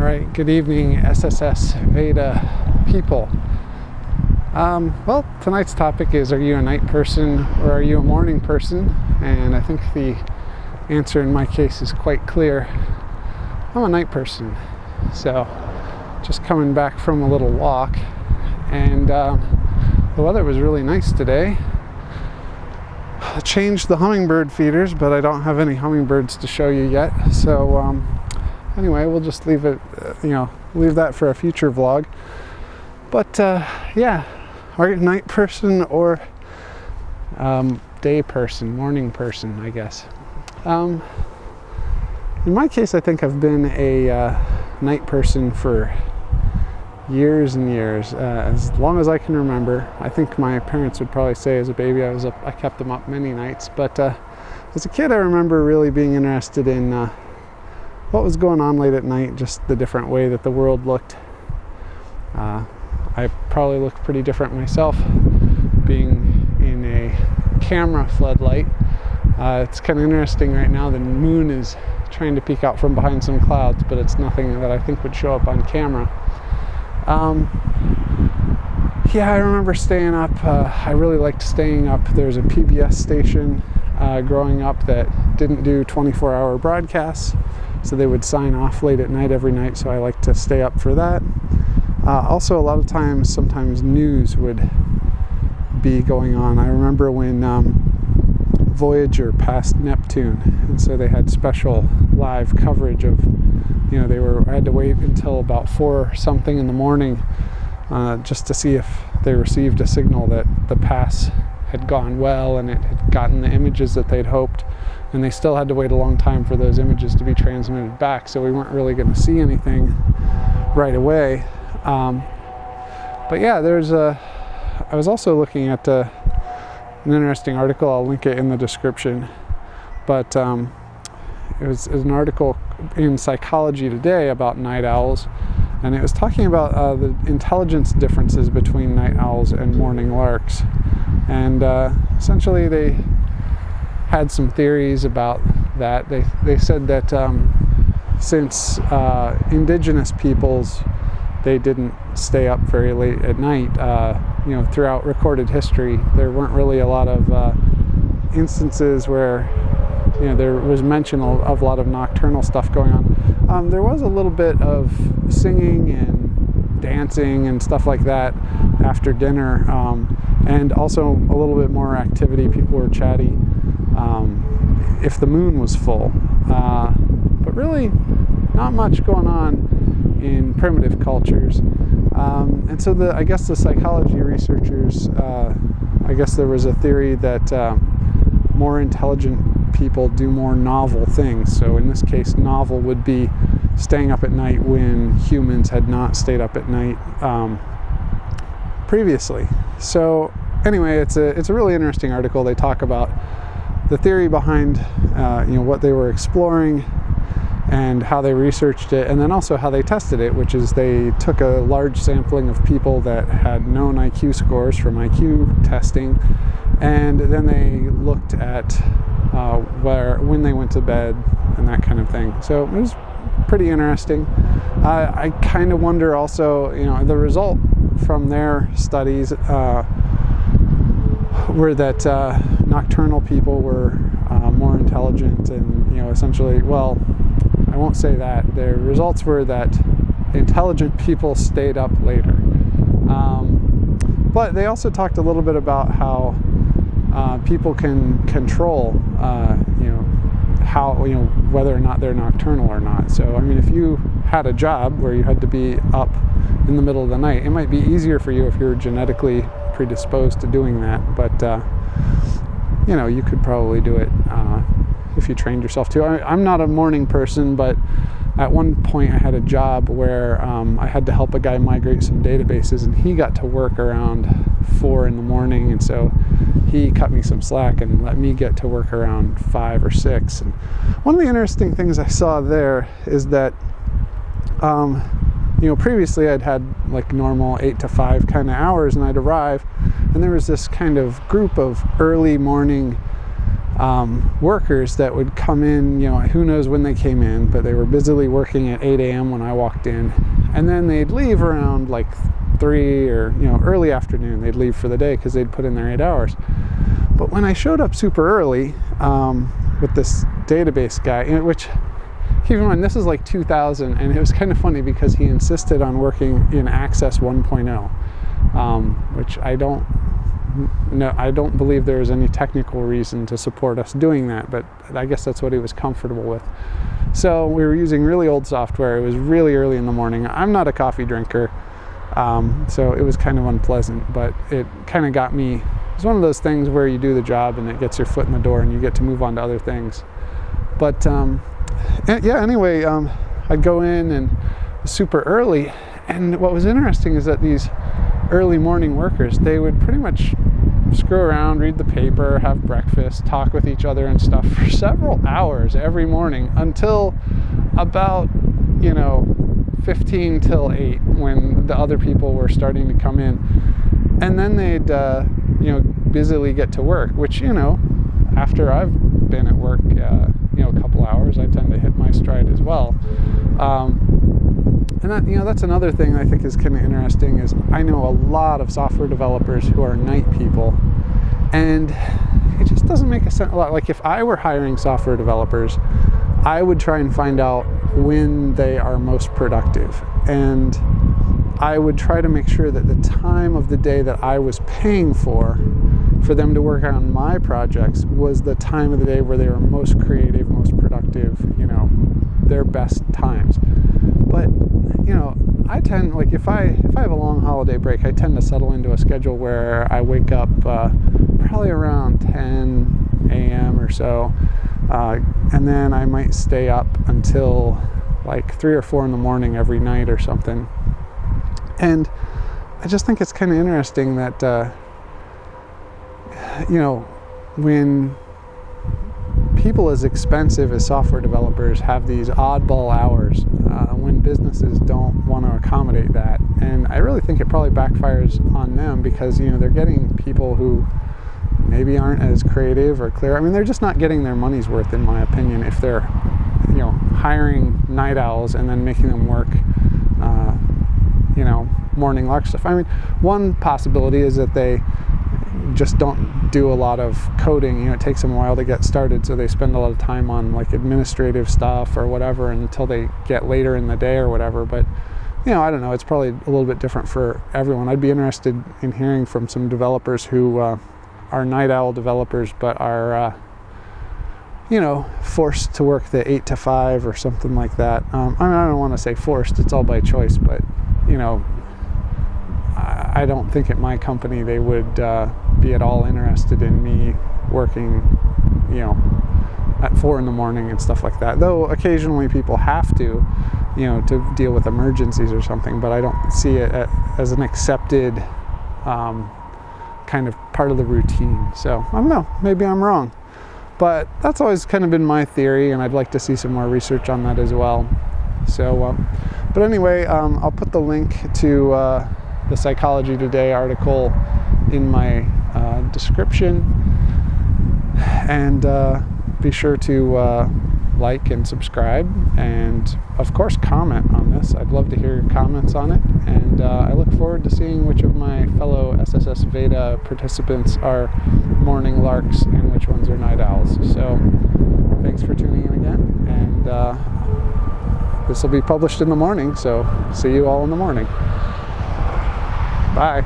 Alright, good evening, SSSVEDA people. Well, tonight's topic is, are you a night person or are you a morning person? And I think the answer in my case is quite clear. I'm a night person. So, just coming back from a little walk, and the weather was really nice today. I changed the hummingbird feeders, but I don't have any hummingbirds to show you yet. So, anyway, we'll just leave it, leave that for a future vlog. But yeah, are you a night person or day person, morning person, I guess. In my case, I think I've been a night person for years and years, as long as I can remember. I think my parents would probably say as a baby I kept them up many nights. But as a kid, I remember really being interested in what was going on late at night, just the different way that the world looked. I probably looked pretty different myself, being in a camera floodlight. It's kind of interesting right now. The moon is trying to peek out from behind some clouds, but it's nothing that I think would show up on camera. Yeah, I remember staying up. I really liked staying up. There was a PBS station growing up that didn't do 24-hour broadcasts, so they would sign off late at night every night, so I liked to stay up for that. Also, a lot of times, sometimes news would be going on. I remember when Voyager passed Neptune, and so they had special live coverage of, I had to wait until about 4 something in the morning just to see if they received a signal that the pass had gone well and it had gotten the images that they'd hoped, and they still had to wait a long time for those images to be transmitted back, so we weren't really going to see anything right away. But yeah, I was also looking at an interesting article. I'll link it in the description, but it was an article in Psychology Today about night owls, and it was talking about the intelligence differences between night owls and morning larks. And essentially they had some theories about that. They said that since indigenous peoples, they didn't stay up very late at night, throughout recorded history, there weren't really a lot of instances where there was mention of a lot of nocturnal stuff going on. There was a little bit of singing and dancing and stuff like that after dinner, and also a little bit more activity. People were chatty if the moon was full, but really not much going on in primitive cultures. And so I guess the psychology researchers, I guess there was a theory that more intelligent people do more novel things. So in this case, novel would be staying up at night when humans had not stayed up at night previously. So anyway, it's a really interesting article. They talk about the theory behind what they were exploring and how they researched it, and then also how they tested it, which is they took a large sampling of people that had known IQ scores from IQ testing, and then they looked at when they went to bed and that kind of thing. So it was pretty interesting. I kind of wonder also, the result from their studies were that nocturnal people were more intelligent, and essentially, well, I won't say that. Their results were that intelligent people stayed up later. But they also talked a little bit about how people can control, whether or not they're nocturnal or not. So, if you had a job where you had to be up in the middle of the night, it might be easier for you if you're genetically predisposed to doing that. But, you could probably do it if you trained yourself to. I'm not a morning person, but at one point I had a job where I had to help a guy migrate some databases, and he got to work around 4 in the morning, and so he cut me some slack and let me get to work around 5 or 6. And one of the interesting things I saw there is that previously I'd had like normal 8 to 5 kind of hours, and I'd arrive, and there was this kind of group of early morning workers that would come in, who knows when they came in, but they were busily working at 8 a.m. when I walked in. And then they'd leave around like 3 or, early afternoon. They'd leave for the day because they'd put in their 8 hours. But when I showed up super early with this database guy, which, keep in mind, this is like 2000, and it was kind of funny because he insisted on working in Access 1.0, which I don't believe there is any technical reason to support us doing that, but I guess that's what he was comfortable with. So we were using really old software. It was really early in the morning. I'm not a coffee drinker, so it was kind of unpleasant, but it kind of got me. It's one of those things where you do the job and it gets your foot in the door and you get to move on to other things. But anyway, I'd go in and super early, and what was interesting is that these early morning workers, they would pretty much screw around, read the paper, have breakfast, talk with each other and stuff for several hours every morning until about 15 till 8, when the other people were starting to come in. And then they'd busily get to work, which after I've been at work a couple hours, I tend to hit my stride as well. And that, that's another thing I think is kind of interesting, is I know a lot of software developers who are night people, and it just doesn't make a sense. Like, if I were hiring software developers, I would try and find out when they are most productive, and I would try to make sure that the time of the day that I was paying for them to work on my projects was the time of the day where they were most creative, most productive, their best times. But I tend, like, if I have a long holiday break, I tend to settle into a schedule where I wake up probably around 10 a.m. or so, and then I might stay up until like 3 or 4 in the morning every night or something. And I just think it's kind of interesting that when people as expensive as software developers have these oddball hours, when businesses don't want to accommodate that. And I really think it probably backfires on them, because they're getting people who maybe aren't as creative or clear. I mean, they're just not getting their money's worth, in my opinion, if they're hiring night owls and then making them work morning lark stuff. I mean, one possibility is that they just don't do a lot of coding. It takes them a while to get started, so they spend a lot of time on like administrative stuff or whatever until they get later in the day or whatever. But I don't know, it's probably a little bit different for everyone. I'd be interested in hearing from some developers who are night owl developers but are forced to work the 8 to 5 or something like that. I don't want to say forced, it's all by choice, but I don't think at my company they would be at all interested in me working, at 4 in the morning and stuff like that. Though occasionally people have to, to deal with emergencies or something, but I don't see it as an accepted kind of part of the routine. So I don't know, maybe I'm wrong. But that's always kind of been my theory, and I'd like to see some more research on that as well. So, but anyway, I'll put the link to the Psychology Today article in my description, and be sure to like and subscribe, and of course comment on this. I'd love to hear your comments on it, and I look forward to seeing which of my fellow SSSVEDA participants are morning larks and which ones are night owls. So thanks for tuning in again, and this will be published in the morning, so see you all in the morning. Bye.